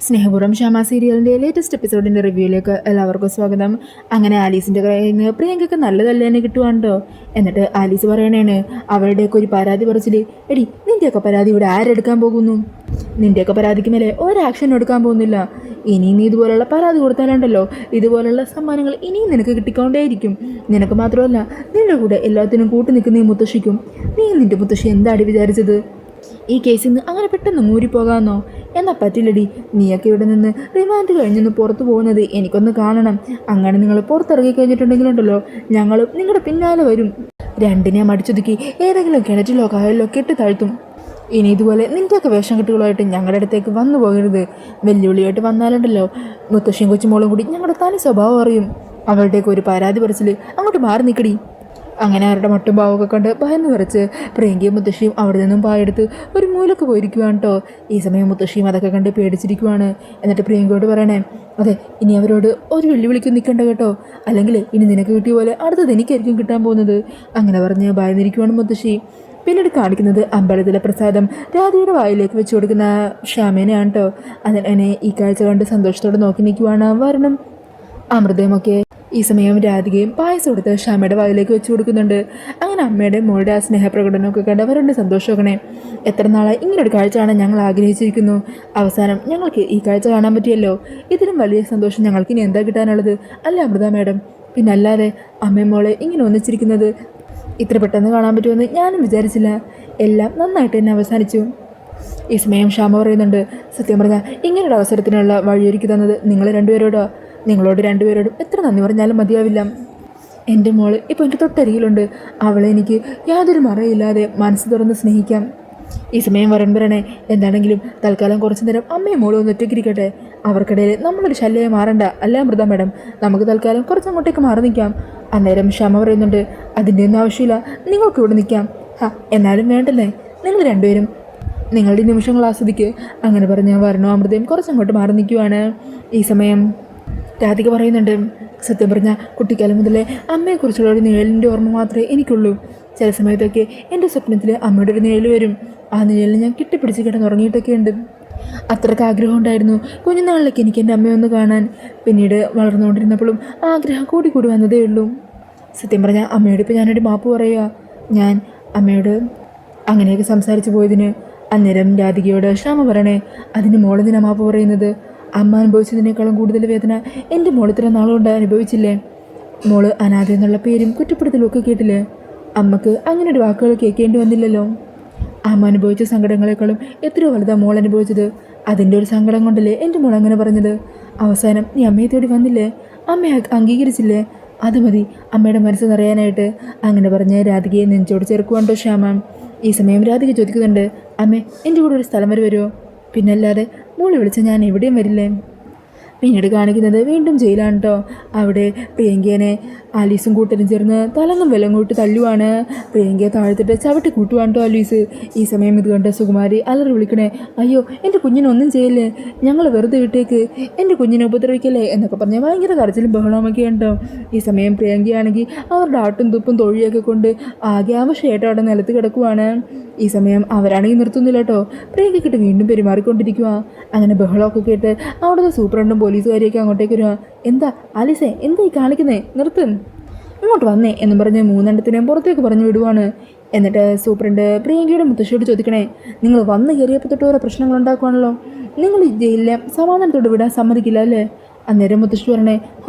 സ്നേഹപൂർവ്വം ക്ഷമ സീരിയലിൻ്റെ ലേറ്റസ്റ്റ് എപ്പിസോഡിൻ്റെ റിവ്യൂയിലേക്ക് എല്ലാവർക്കും സ്വാഗതം. അങ്ങനെ ആലീസിൻ്റെ കയ്യിൽ നിന്ന് പ്രിയങ്കയ്ക്ക് നല്ലതല്ല തന്നെ കിട്ടുവാണ്ടോ. എന്നിട്ട് ആലീസ് പറയണേണ് അവളുടെയൊക്കെ ഒരു പരാതി പറച്ചിൽ, എടി നിൻ്റെയൊക്കെ പരാതി ഇവിടെ ആരെടുക്കാൻ പോകുന്നു? നിൻ്റെയൊക്കെ പരാതിക്ക് മേലെ ഒരാക്ഷൻ എടുക്കാൻ പോകുന്നില്ല. ഇനി നീ ഇതുപോലുള്ള പരാതി കൊടുത്താലുണ്ടല്ലോ ഇതുപോലുള്ള സമ്മാനങ്ങൾ ഇനിയും നിനക്ക് കിട്ടിക്കൊണ്ടേയിരിക്കും. നിനക്ക് മാത്രമല്ല നിൻ്റെ കൂടെ എല്ലാത്തിനും കൂട്ടി നിൽക്കുന്ന ഈ മുത്തശ്ശിക്കും. നീ നിൻ്റെ മുത്തശ്ശി എന്താടി വിചാരിച്ചത്? ഈ കേസിൽ നിന്ന് അങ്ങനെ പെട്ടെന്ന് മൂരിപ്പോകാമെന്നോ? എന്നാൽ പറ്റില്ലടി. നീയൊക്കെ ഇവിടെ നിന്ന് റിമാൻഡ് കഴിഞ്ഞൊന്ന് പുറത്തു പോകുന്നത് എനിക്കൊന്ന് കാണണം. അങ്ങനെ നിങ്ങൾ പുറത്തിറങ്ങി കഴിഞ്ഞിട്ടുണ്ടെങ്കിലുണ്ടല്ലോ ഞങ്ങളും നിങ്ങളുടെ പിന്നാലെ വരും. രണ്ടിനെ മടിച്ചൊതുക്കി ഏതെങ്കിലും കിണറ്റിലോ കായലിലോ കെട്ടി താഴ്ത്തും. ഇനി ഇതുപോലെ നിൻ്റെയൊക്കെ വേഷം കെട്ടുകളായിട്ട് ഞങ്ങളുടെ അടുത്തേക്ക് വന്നു പോകരുത്. വെല്ലുവിളിയായിട്ട് വന്നാലുണ്ടല്ലോ മുത്തശ്ശിയും കൊച്ചുമോളും കൂടി ഞങ്ങളുടെ തനി സ്വഭാവം അറിയും. അവളുടെയൊക്കെ ഒരു പരാതി പറച്ചിൽ അങ്ങോട്ട് മാറി നിൽക്കടി. അങ്ങനെ അവരുടെ മട്ടും ഭാവമൊക്കെ കണ്ട് ഭയന്ന് വരച്ച് പ്രിയങ്കയും മുത്തശ്ശിയും അവിടെ നിന്നും പായെടുത്ത് ഒരു മൂലക്ക് പോയിരിക്കുവാണ് കേട്ടോ. ഈ സമയം മുത്തശ്ശിയും അതൊക്കെ കണ്ട് പേടിച്ചിരിക്കുവാണ്. എന്നിട്ട് പ്രിയങ്കയോട് പറയണേ, അതെ ഇനി അവരോട് ഒരു വെല്ലുവിളിക്കും നിൽക്കണ്ട കേട്ടോ, അല്ലെങ്കിൽ ഇനി നിനക്ക് കിട്ടിയ പോലെ അടുത്തത് എനിക്കായിരിക്കും കിട്ടാൻ പോകുന്നത്. അങ്ങനെ പറഞ്ഞ് ഭയന്നിരിക്കുവാണ് മുത്തശ്ശി. പിന്നീട് കാണിക്കുന്നത് അമ്പലത്തിലെ പ്രസാദം രാധയുടെ വായിലേക്ക് വെച്ച് കൊടുക്കുന്ന ശ്യാമേനെയാണ് കേട്ടോ. അതിനെ ഈ കാഴ്ച കണ്ട് സന്തോഷത്തോടെ നോക്കി നിൽക്കുവാണ് വരണം അമൃതയുമൊക്കെ. ഈ സമയം രാധികയും പായസം കൊടുത്ത് ക്ഷമയുടെ വായിലേക്ക് വെച്ച് കൊടുക്കുന്നുണ്ട്. അങ്ങനെ അമ്മയുടെ മോളുടെ ആ സ്നേഹപ്രകടനമൊക്കെ കണ്ട് അവരുടെ സന്തോഷമൊക്കെ. എത്ര നാളായി ഇങ്ങനൊരു കാഴ്ച കാണാൻ ഞങ്ങൾ ആഗ്രഹിച്ചിരിക്കുന്നു. അവസാനം ഞങ്ങൾക്ക് ഈ കാഴ്ച കാണാൻ പറ്റിയല്ലോ. ഇതിലും വലിയ സന്തോഷം ഞങ്ങൾക്ക് ഇനി എന്താ കിട്ടാനുള്ളത് അല്ലേ അമൃത മാഡം? പിന്നെ അല്ലാതെ അമ്മയും മോളെ ഇങ്ങനെ ഒന്നിച്ചിരിക്കുന്നത് ഇത്ര പെട്ടെന്ന് കാണാൻ പറ്റുമെന്ന് ഞാനും വിചാരിച്ചില്ല. എല്ലാം നന്നായിട്ട് തന്നെ അവസാനിച്ചു. ഈ സമയം ക്ഷമ പറയുന്നുണ്ട്, സത്യം പറഞ്ഞാൽ ഇങ്ങനൊരു അവസരത്തിനുള്ള വഴിയൊരുക്കി തന്നത് നിങ്ങൾ രണ്ടുപേരോടോ? നിങ്ങളോട് രണ്ടുപേരോടും എത്ര നന്ദി പറഞ്ഞാലും മതിയാവില്ല. എൻ്റെ മോള് ഇപ്പോൾ എൻ്റെ തൊട്ടരികിലുണ്ട്. അവളെ എനിക്ക് യാതൊരു മറയില്ലാതെ മനസ്സ് തുറന്ന് സ്നേഹിക്കാം. ഈ സമയം വരൻ പറയണേ, എന്താണെങ്കിലും തൽക്കാലം കുറച്ചു നേരം അമ്മയും മോളും ഒന്ന് ഒറ്റയ്ക്കിരിക്കട്ടെ. അവർക്കിടയിൽ നമ്മളൊരു ശല്യമായി മാറണ്ട അല്ല അമൃത മാഡം. നമുക്ക് തൽക്കാലം കുറച്ചങ്ങോട്ടേക്ക് മാറി നിൽക്കാം. അന്നേരം ക്ഷമ പറയുന്നുണ്ട്, അതിൻ്റെ ഒന്നും ആവശ്യമില്ല, നിങ്ങൾക്ക് ഇവിടെ നിൽക്കാം. എന്നാലും വേണ്ടല്ലേ, നിങ്ങൾ രണ്ടുപേരും നിങ്ങളുടെ നിമിഷങ്ങൾ ആസ്വദിക്ക്. അങ്ങനെ പറഞ്ഞ് വരണോ അമൃതയും കുറച്ചങ്ങോട്ട് മാറി നിൽക്കുവാണ്. ഈ സമയം രാധിക പറയുന്നുണ്ട്, സത്യം പറഞ്ഞാൽ കുട്ടിക്കാലം മുതലേ അമ്മയെക്കുറിച്ചുള്ള ഒരു നിഴലിൻ്റെ ഓർമ്മ മാത്രമേ എനിക്കുള്ളൂ. ചില സമയത്തൊക്കെ എൻ്റെ സ്വപ്നത്തിൽ അമ്മയുടെ ഒരു നിഴൽ വരും. ആ നിഴലിൽ ഞാൻ കെട്ടിപ്പിടിച്ച് കിടന്നുറങ്ങിയിട്ടൊക്കെ ഉണ്ട്. അത്രയ്ക്ക് ആഗ്രഹം ഉണ്ടായിരുന്നു കുഞ്ഞുനാളിലേക്ക് എനിക്ക് എൻ്റെ അമ്മയൊന്ന് കാണാൻ. പിന്നീട് വളർന്നുകൊണ്ടിരുന്നപ്പോഴും ആഗ്രഹം കൂടി കൂടി വന്നതേ ഉള്ളൂ. സത്യം പറഞ്ഞാൽ അമ്മയോട് ഇപ്പോൾ ഞാനൊരു മാപ്പ് പറയുക. ഞാൻ അമ്മയോട് അങ്ങനെയൊക്കെ സംസാരിച്ച് പോയതിന്. അന്നേരം രാധികയോട് ക്ഷമ പറയണേ, അതിന് മോളെന്തിനാ മാപ്പ് പറയുന്നത്? അമ്മ അനുഭവിച്ചതിനേക്കാളും കൂടുതൽ വേദന എൻ്റെ മോൾ ഇത്ര നാളുകൊണ്ട് അനുഭവിച്ചില്ലേ? മോള് അനാഥ എന്നുള്ള പേരും കുറ്റപ്പെടുത്തലും ഒക്കെ കേട്ടില്ലേ? അമ്മക്ക് അങ്ങനെ ഒരു വാക്കുകൾ കേൾക്കേണ്ടി വന്നില്ലല്ലോ. അമ്മ അനുഭവിച്ച സങ്കടങ്ങളെക്കാളും എത്രയോ വലുതാണ് മോൾ അനുഭവിച്ചത്. അതിൻ്റെ ഒരു സങ്കടം കൊണ്ടല്ലേ എൻ്റെ മോൾ അങ്ങനെ പറഞ്ഞത്. അവസാനം നീ അമ്മയെ തേടി വന്നില്ലേ? അമ്മയെ അംഗീകരിച്ചില്ലേ? അത് മതി അമ്മയുടെ മനസ്സ് നിറയാനായിട്ട്. അങ്ങനെ പറഞ്ഞ് രാധികയെ നെഞ്ചോട് ചേർക്കുവാണ്ടോ ശ്യാമ. ഈ സമയം രാധിക ചോദിക്കുന്നുണ്ട്, അമ്മേ എൻ്റെ കൂടെ ഒരു സ്ഥലം വരെ വരുമോ? പിന്നല്ലാതെ മോളെ വിളിച്ച് ഞാൻ എവിടെയും വരില്ലേ. പിന്നീട് കാണിക്കുന്നത് വീണ്ടും ജയിലാണ് കേട്ടോ. അവിടെ പ്രിയങ്കേനെ ആലീസും കൂട്ടരും ചേർന്ന് തലങ്ങും വിലങ്ങോട്ട് തല്ലുവാണ്. പ്രിയങ്കയെ താഴ്ത്തിട്ട് ചവിട്ടി കൂട്ടുവാണ് കേട്ടോ ആലീസ്. ഈ സമയം ഇത് കണ്ട സുകുമാരി അലറി വിളിക്കണേ, അയ്യോ എൻ്റെ കുഞ്ഞിനൊന്നും ചെയ്യല്ലേ, ഞങ്ങൾ വെറുതെ വിട്ടേക്ക്, എൻ്റെ കുഞ്ഞിനെ ഉപദ്രവിക്കല്ലേ എന്നൊക്കെ പറഞ്ഞ് ഭയങ്കര കരച്ചിലും ബഹളമൊക്കെ ഉണ്ടോ. ഈ സമയം പ്രിയങ്കയാണെങ്കിൽ അവരുടെ ആട്ടും തുപ്പും തൊഴിയൊക്കെ കൊണ്ട് ആകെ ആവശ്യമായിട്ട് അവിടെ നിലത്ത് കിടക്കുവാണ്. ഈ സമയം അവരാണെങ്കിൽ നിർത്തുന്നില്ല കേട്ടോ. പ്രിയങ്കയ്ക്കിട്ട് വീണ്ടും പെരുമാറിക്കൊണ്ടിരിക്കുക. അങ്ങനെ ബഹളമൊക്കെ കേട്ട് അവിടുത്തെ സൂപ്രണ്ടും പോലീസുകാരിയൊക്കെ അങ്ങോട്ടേക്ക് വരുക. എന്താ ആലീസേ, എന്താ ഈ കാണിക്കുന്നേ, നിർത്തും, ഇങ്ങോട്ട് വന്നേ എന്നും പറഞ്ഞ് മൂന്നെണ്ണത്തിനെയും പുറത്തേക്ക് പറഞ്ഞു വിടുവാണ്. എന്നിട്ട് സൂപ്രണ്ട് പ്രിയങ്കയുടെ മുത്തശ്ശിയോട് ചോദിക്കണേ, നിങ്ങൾ വന്ന് കയറിയപ്പോൾ തൊട്ട് ഓരോ പ്രശ്നങ്ങൾ ഉണ്ടാക്കുവാണല്ലോ, നിങ്ങൾ ഈ ജയിലിലെ സമാധാനത്തോട് വിടാൻ സമ്മതിക്കില്ല അല്ലേ? അന്നേരം മുത്തശ്ശി പറഞ്ഞേ,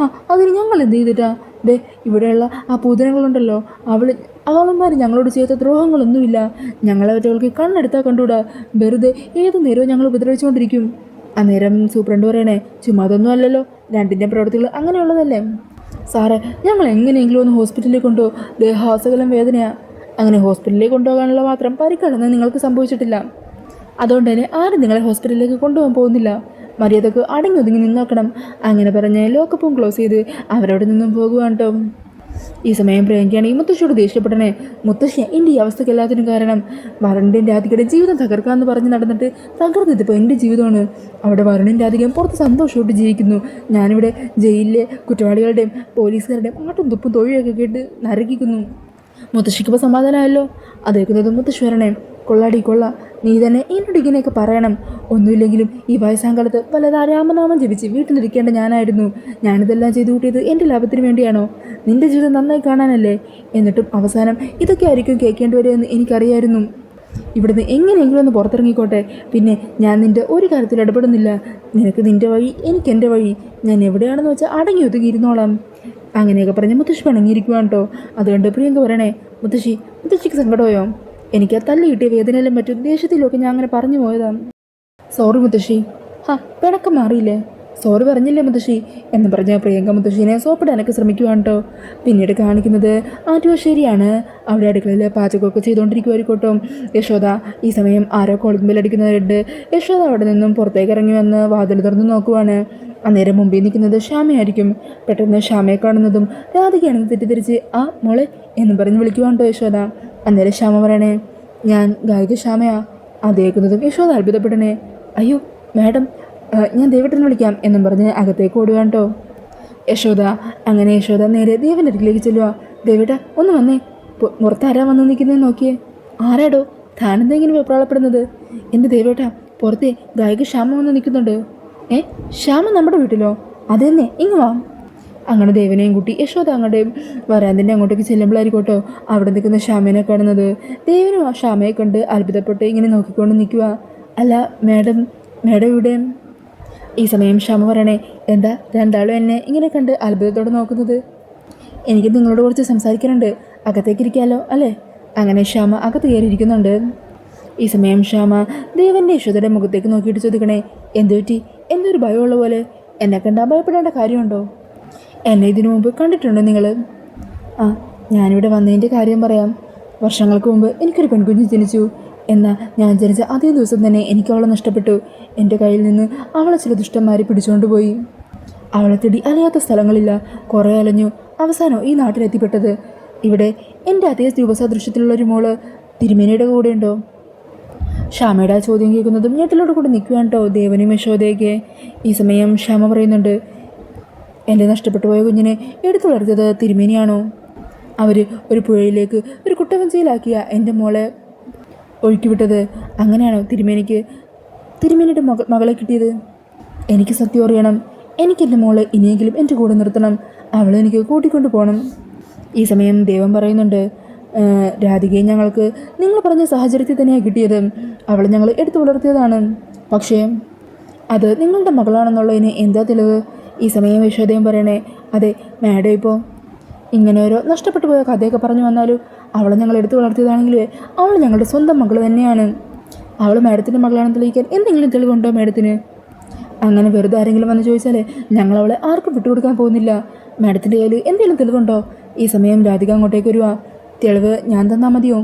അതിന് ഞങ്ങൾ എന്ത് ചെയ്തിട്ടാ? ദേ ഇവിടെയുള്ള ആ പൂതനങ്ങളുണ്ടല്ലോ, അവളന്മാർ ഞങ്ങളോട് ചെയ്ത ദ്രോഹങ്ങളൊന്നുമില്ല. ഞങ്ങളവറ്റകൾക്ക് കണ്ണെടുത്താൽ കണ്ടുകൂടാ. വെറുതെ ഏത് നേരവും ഞങ്ങൾ ഉപദ്രവിച്ചുകൊണ്ടിരിക്കും. അന്നേരം സൂപ്രണ്ട് പറയണേ, ചുമ്മാ അതൊന്നും അല്ലല്ലോ, രണ്ടിൻ്റെ പ്രവൃത്തികൾ അങ്ങനെയുള്ളതല്ലേ സാറേ. ഞങ്ങൾ എങ്ങനെയെങ്കിലും ഒന്ന് ഹോസ്പിറ്റലിൽ കൊണ്ടുപോകും, ദേഹാസകലം വേദനയാണ്. അങ്ങനെ ഹോസ്പിറ്റലിലേക്ക് കൊണ്ടുപോകാനുള്ള മാത്രം പരിക്കാളൊന്നും നിങ്ങൾക്ക് സംഭവിച്ചിട്ടില്ല. അതുകൊണ്ട് തന്നെ ആരും നിങ്ങളെ ഹോസ്പിറ്റലിലേക്ക് കൊണ്ടുപോകാൻ പോകുന്നില്ല. മര്യാദക്ക് അടങ്ങി ഒതുങ്ങി നിന്നോക്കണം. അങ്ങനെ പറഞ്ഞ് ലോക്കപ്പും ക്ലോസ് ചെയ്ത് അവരവിടെ നിന്നും പോകുവാണ് കേട്ടോ. ഈ സമയം പ്രിയങ്കയാണെങ്കിൽ മുത്തശ്ശിയോട് ദേഷ്യപ്പെടണേ, മുത്തശ്ശി എൻ്റെ ഈ അവസ്ഥയ്ക്ക് എല്ലാത്തിനും കാരണം വരണിൻ്റെയും രാധികയുടെ ജീവിതം തകർക്കാമെന്ന് പറഞ്ഞ് നടന്നിട്ട് തകർന്നിട്ടിപ്പോൾ എൻ്റെ ജീവിതമാണ്. അവിടെ വരണിൻ രാധികയും പുറത്ത് സന്തോഷമായിട്ട് ജീവിക്കുന്നു. ഞാനിവിടെ ജയിലിലെ കുറ്റവാളികളുടെയും പോലീസുകാരുടെയും ആട്ടും തുപ്പും തൊഴിലൊക്കെ കേട്ട് നരകിക്കുന്നു. മുത്തശ്ശിക്കിപ്പോൾ സമാധാനമായല്ലോ. അതേക്കുന്നത് മുത്തശ്ശി വരണേ. കൊള്ളാടി കൊള്ള, നീ തന്നെ എന്നോട് ഇങ്ങനെയൊക്കെ പറയണം. ഒന്നുമില്ലെങ്കിലും ഈ വയസ്സാങ്കാലത്ത് വല്ലതാ രാമനാമം ജപിച്ച് വീട്ടിലിരിക്കേണ്ട ഞാനായിരുന്നു. ഞാനിതെല്ലാം ചെയ്തു കൂട്ടിയത് എൻ്റെ ലാഭത്തിന് വേണ്ടിയാണോ? നിൻ്റെ ജീവിതം നന്നായി കാണാനല്ലേ? എന്നിട്ടും അവസാനം ഇതൊക്കെ ആയിരിക്കും കേൾക്കേണ്ടി വരുമെന്ന് എനിക്കറിയായിരുന്നു. ഇവിടുന്ന് എങ്ങനെയെങ്കിലും ഒന്ന് പുറത്തിറങ്ങിക്കോട്ടെ. പിന്നെ ഞാൻ നിൻ്റെ ഒരു കാര്യത്തിൽ ഇടപെടുന്നില്ല. നിനക്ക് നിൻ്റെ വഴി, എനിക്ക് എൻ്റെ വഴി. ഞാൻ എവിടെയാണെന്ന് വെച്ചാൽ അടങ്ങി ഒതുങ്ങിയിരുന്നോളാം. അങ്ങനെയൊക്കെ പറഞ്ഞ് മുത്തശ്ശി പിണങ്ങിയിരിക്കുവാണ് കേട്ടോ. അതുകൊണ്ട് പ്രിയങ്ക പറയണേ, മുത്തശ്ശിക്ക് സങ്കടമായോ? എനിക്ക് ആ തല്ലി കിട്ടിയ വേദനയിലും മറ്റും ദേഷ്യത്തിലൊക്കെ ഞാൻ അങ്ങനെ പറഞ്ഞു പോയതാണ്. സോറി മുത്തശ്ശി. പിണക്കം മാറിയില്ലേ? സോറി പറഞ്ഞില്ലേ മുത്തശ്ശി എന്ന് പറഞ്ഞ പ്രിയങ്ക മുത്തശ്ശീനെ സോപ്പിടാനൊക്കെ ശ്രമിക്കുവാണ് കേട്ടോ. പിന്നീട് കാണിക്കുന്നത് ആറ്റുവശ്ശേരിയാണ്. അവിടെ അടുക്കളയിൽ പാചകമൊക്കെ ചെയ്തുകൊണ്ടിരിക്കുമായിരിക്കോട്ടോ യശോദ. ഈ സമയം ആരോ കോളിംഗ് അടിക്കുന്നവരുണ്ട്. യശോദ അവിടെ നിന്നും പുറത്തേക്ക് ഇറങ്ങി വന്ന് വാതിൽ തുറന്ന് നോക്കുവാണ്. അന്നേരം മുമ്പിൽ നിൽക്കുന്നത് ശ്യാമയായിരിക്കും. പെട്ടെന്ന് ശ്യാമയെ കാണുന്നതും രാധികയാണെന്ന് തെറ്റിദ്ധരിച്ച് ആ മോളെ എന്നും പറഞ്ഞ് വിളിക്കുവാണ്ടോ യശോദ. അന്നേരം ശ്യാമ പറയണേ, ഞാൻ ഗായിക ശ്യാമയാ. അതേക്കുന്നതും യശോദ അത്ഭുതപ്പെടണേ. അയ്യോ മാഡം, ഞാൻ ദേവേട്ടനെ വിളിക്കാം എന്നും പറഞ്ഞ് അകത്തേക്ക് ഓടുകയാണ് കേട്ടോ യശോദ. അങ്ങനെ യശോദ നേരെ ദേവൻ്റെ അടുക്കിലേക്ക് ചെല്ലുക. ദേവേട്ട ഒന്ന് വന്നേ. പുറത്താരാ വന്ന് നിൽക്കുന്നതെന്ന് നോക്കിയേ. ആരാടോ താനെന്തെങ്കിലും വെപ്രാളപ്പെടുന്നത്? എൻ്റെ ദേവേട്ട, പുറത്തെ ഗായിക ശ്യാമ വന്ന് നിൽക്കുന്നുണ്ട്. ശ്യാമ നമ്മുടെ വീട്ടിലോ? അതെന്നെ, ഇങ്ങ് വാ. അങ്ങനെ ദേവനെയും കൂട്ടി യശോദ അങ്ങോട്ട് വരാന്തിൻ്റെ അങ്ങോട്ടേക്ക് ചെല്ലുമ്പോഴായിരിക്കോട്ടോ അവിടെ നിൽക്കുന്ന ശ്യാമേനെ കാണുന്നത്. ദേവനും ആ ശ്യാമയെ കണ്ട് അത്ഭുതപ്പെട്ട് ഇങ്ങനെ നോക്കിക്കൊണ്ട് നിൽക്കുക. അല്ല മാഡം ഇവിടെ? ഈ സമയം ശ്യാമ പറയണേ, എന്താ രണ്ടാളും എന്നെ ഇങ്ങനെ കണ്ട് അത്ഭുതത്തോടെ നോക്കുന്നത്? എനിക്ക് നിങ്ങളോട് കുറച്ച് സംസാരിക്കാനുണ്ട്. അകത്തേക്ക് ഇരിക്കാമല്ലോ അല്ലേ? അങ്ങനെ ശ്യാമ അകത്ത് കയറിയിരിക്കുന്നുണ്ട്. ഈ സമയം ശ്യാമ ദേവൻ്റെ യശോദയുടെ മുഖത്തേക്ക് നോക്കിയിട്ട് ചോദിക്കണേ, എന്തു പറ്റി? എന്തൊരു ഭയമുള്ള പോലെ. എന്നെ കണ്ടാൽ ഭയപ്പെടേണ്ട കാര്യമുണ്ടോ? എന്നെ ഇതിനു മുമ്പ് കണ്ടിട്ടുണ്ടോ നിങ്ങൾ? ഞാനിവിടെ വന്നതിൻ്റെ കാര്യം പറയാം. വർഷങ്ങൾക്ക് മുമ്പ് എനിക്കൊരു പെൺകുഞ്ഞ് ജനിച്ചു. എന്നാൽ ഞാൻ ജനിച്ച അതേ ദിവസം തന്നെ എനിക്ക് അവളെ നഷ്ടപ്പെട്ടു. എൻ്റെ കയ്യിൽ നിന്ന് അവളെ ചില ദുഷ്ടന്മാരെ പിടിച്ചുകൊണ്ടുപോയി. അവളെ തേടി അറിയാത്ത സ്ഥലങ്ങളില്ല. കുറേ അലഞ്ഞു. അവസാനം ഈ നാട്ടിലെത്തിപ്പെട്ടത്. ഇവിടെ എൻ്റെ അതേ രൂപസാദൃശ്യത്തിലുള്ളൊരു മോള് തിരുമേനിയുടെ കൂടെ ഉണ്ടോ? ശ്യാമയുടെ ആ ചോദ്യം കേൾക്കുന്നതും ഞെട്ടിലോട് കൂടി നിൽക്കുകയാണ് കേട്ടോ ദേവനും യശോദയൊക്കെ. ഈ സമയം ശ്യാമ പറയുന്നുണ്ട്, എൻ്റെ നഷ്ടപ്പെട്ടു പോയ കുഞ്ഞിനെ എടുത്തു വളർത്തിയത് തിരുമേനിയാണോ? അവർ ഒരു പുഴയിലേക്ക് ഒരു കുട്ടവഞ്ചിയിലാക്കിയ എൻ്റെ മോളെ ഒഴുക്കിവിട്ടത്. അങ്ങനെയാണോ തിരുമേനിയുടെ മകളെ കിട്ടിയത്? എനിക്ക് സത്യം അറിയണം. എനിക്കെൻ്റെ മോളെ ഇനിയെങ്കിലും എൻ്റെ കൂടെ നിർത്തണം. അവളെ എനിക്ക് കൂട്ടിക്കൊണ്ടു പോകണം. ഈ സമയം ദേവൻ പറയുന്നുണ്ട്, രാധികയെ ഞങ്ങൾക്ക് നിങ്ങൾ പറഞ്ഞ സാഹചര്യത്തിൽ തന്നെയാണ് കിട്ടിയത്. അവളെ ഞങ്ങൾ എടുത്തു വളർത്തിയതാണ്. പക്ഷേ അത് നിങ്ങളുടെ മകളാണെന്നുള്ളതിന് എന്താ തെളിവ്? ഈ സമയം യശോദയും പറയണേ, അതെ മാഡം ഇപ്പോൾ ഇങ്ങനെ ഓരോ നഷ്ടപ്പെട്ടു പോയ കഥയൊക്കെ പറഞ്ഞു വന്നാലും അവളെ ഞങ്ങൾ എടുത്തു വളർത്തിയതാണെങ്കിൽ അവൾ ഞങ്ങളുടെ സ്വന്തം മകൾ തന്നെയാണ്. അവൾ മാഡത്തിൻ്റെ മകളാണെന്ന് തെളിയിക്കാൻ എന്തെങ്കിലും തെളിവുണ്ടോ മാഡത്തിന്? അങ്ങനെ വെറുതെ ആരെങ്കിലും വന്ന് ചോദിച്ചാലേ ഞങ്ങൾ അവളെ ആർക്കും വിട്ടുകൊടുക്കാൻ പോകുന്നില്ല. മാഡത്തിൻ്റെ കയ്യിൽ എന്തെങ്കിലും തെളിവുണ്ടോ? ഈ സമയം രാധിക അങ്ങോട്ടേക്ക് വരുവാ. തെളിവ് ഞാൻ തന്നാൽ മതിയോ?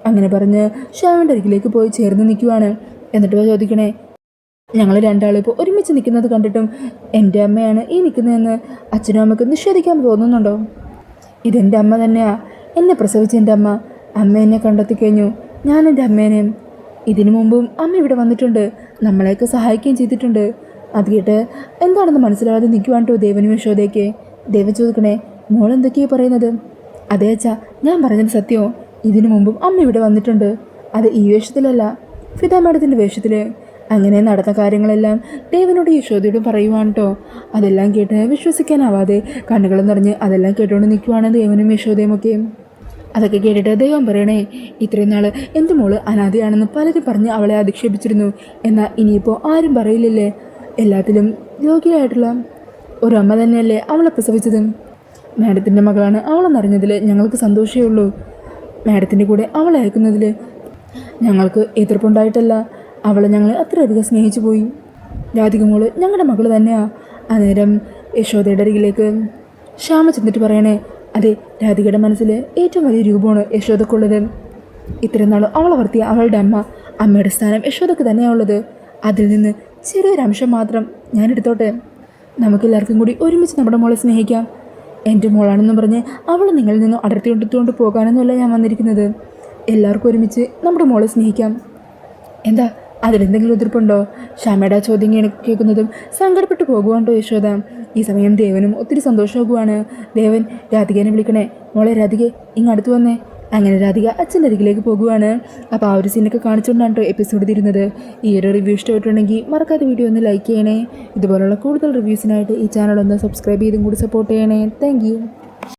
അങ്ങനെ പറഞ്ഞ് ശ്യാമിൻ്റെ അരികിലേക്ക് പോയി ചേർന്ന് നിൽക്കുവാണ്. എന്നിട്ട് ചോദിക്കണേ, ഞങ്ങൾ രണ്ടാളും ഇപ്പോൾ ഒരുമിച്ച് നിൽക്കുന്നത് കണ്ടിട്ടും എൻ്റെ അമ്മയാണ് ഈ നിൽക്കുന്നതെന്ന് അച്ഛനും അമ്മയ്ക്ക് നിഷേധിക്കാൻ തോന്നുന്നുണ്ടോ? ഇതെൻ്റെ അമ്മ തന്നെയാ. എന്നെ പ്രസവിച്ച എൻ്റെ അമ്മ. അമ്മ എന്നെ കണ്ടെത്തി കഴിഞ്ഞു. ഞാൻ എൻ്റെ അമ്മേനെയും. ഇതിനു മുമ്പും അമ്മ ഇവിടെ വന്നിട്ടുണ്ട്. നമ്മളെയൊക്കെ സഹായിക്കുകയും ചെയ്തിട്ടുണ്ട്. അത് കേട്ട് എന്താണെന്ന് മനസ്സിലാവാതെ നിൽക്കുവാണ്ടോ ദേവനും യശോദയ്ക്ക്. ദേവൻ ചോദിക്കണേ, മോളെന്തൊക്കെയാണ് പറയുന്നത്? അതേ അച്ഛാ, ഞാൻ പറഞ്ഞത് സത്യമോ? ഇതിനു മുമ്പും അമ്മ ഇവിടെ വന്നിട്ടുണ്ട്. അത് ഈ വേഷത്തിലല്ല, ഫിദ മാഡത്തിൻ്റെ വേഷത്തിൽ. അങ്ങനെ നടന്ന കാര്യങ്ങളെല്ലാം ദേവനോട് യശോദയോടും പറയുവാണ് കേട്ടോ. അതെല്ലാം കേട്ട് വിശ്വസിക്കാനാവാതെ കണ്ണുകൾ നിറഞ്ഞ് അതെല്ലാം കേട്ടുകൊണ്ട് നിൽക്കുവാണ് ദേവനും യശോദയും ഒക്കെ. അതൊക്കെ കേട്ടിട്ട് ദൈവം പറയണേ, ഇത്രയും നാൾ എൻ്റെ മോള് അനാഥയാണെന്ന് പലരും പറഞ്ഞ് അവളെ അധിക്ഷേപിച്ചിരുന്നു. എന്നാൽ ഇനിയിപ്പോൾ ആരും പറയില്ലല്ലേ? എല്ലാത്തിലും യോഗ്യയായിട്ടുള്ള ഒരമ്മ തന്നെയല്ലേ അവളെ പ്രസവിച്ചത്. മാഡത്തിൻ്റെ മകളാണ് അവളെന്നറിഞ്ഞതിൽ ഞങ്ങൾക്ക് സന്തോഷമേ ഉള്ളൂ. മാഡത്തിൻ്റെ കൂടെ അവളെ അയക്കുന്നതിൽ ഞങ്ങൾക്ക് എതിർപ്പുണ്ടായിട്ടല്ല. അവളെ ഞങ്ങൾ അത്രയധികം സ്നേഹിച്ചു പോയി. രാധിക മോള് ഞങ്ങളുടെ മകൾ തന്നെയാണ്. അന്നേരം യശോദയുടെ അരികിലേക്ക് ശ്യാമ ചെന്നിട്ട് പറയണേ, അതെ രാധികയുടെ മനസ്സിൽ ഏറ്റവും വലിയ രൂപമാണ് യശോദക്കുള്ളത്. ഇത്രയും നാൾ അവളെ വളർത്തിയ അവളുടെ അമ്മയുടെ സ്ഥാനം യശോദക്ക് തന്നെയാണ് ഉള്ളത്. അതിൽ നിന്ന് ചെറിയൊരംശം മാത്രം ഞാൻ എടുത്തോട്ടെ. നമുക്കെല്ലാവർക്കും കൂടി ഒരുമിച്ച് നമ്മുടെ മോളെ സ്നേഹിക്കാം. എൻ്റെ മോളാണെന്ന് പറഞ്ഞ് അവൾ നിങ്ങളിൽ നിന്നും അടർത്തിയെടുത്തുകൊണ്ട് പോകാനൊന്നുമല്ല ഞാൻ വന്നിരിക്കുന്നത്. എല്ലാവർക്കും ഒരുമിച്ച് നമ്മുടെ മോളെ സ്നേഹിക്കാം. എന്താ അതിലെന്തെങ്കിലും എതിർപ്പുണ്ടോ? ശ്യാമയുടെ ചോദ്യം കേൾക്കുന്നതും സങ്കടപ്പെട്ടു പോകുവാണ്ടോ യശോദ. ഈ സമയം ദേവനും ഒത്തിരി സന്തോഷമാകുവാണ്. ദേവൻ രാധികേനെ വിളിക്കണേ, മോളെ രാധികെ ഇങ്ങടുത്ത് വന്നേ. അങ്ങനെ രാധിക അച്ഛൻ്റെ അരികിലേക്ക് പോകുവാണ്. അപ്പോൾ ആ ഒരു സീനൊക്കെ കാണിച്ചുകൊണ്ടാണ് കേട്ടോ എപ്പിസോഡ് തീരുന്നത്. ഈ ഒരു റിവ്യൂ ഇഷ്ടപ്പെട്ടുണ്ടെങ്കിൽ മറക്കാതെ വീഡിയോ ഒന്ന് ലൈക്ക് ചെയ്യണേ. ഇതുപോലുള്ള കൂടുതൽ റിവ്യൂസിനായിട്ട് ഈ ചാനൽ ഒന്ന് സബ്സ്ക്രൈബ് ചെയ്തും കൂടി സപ്പോർട്ട് ചെയ്യണേ. താങ്ക്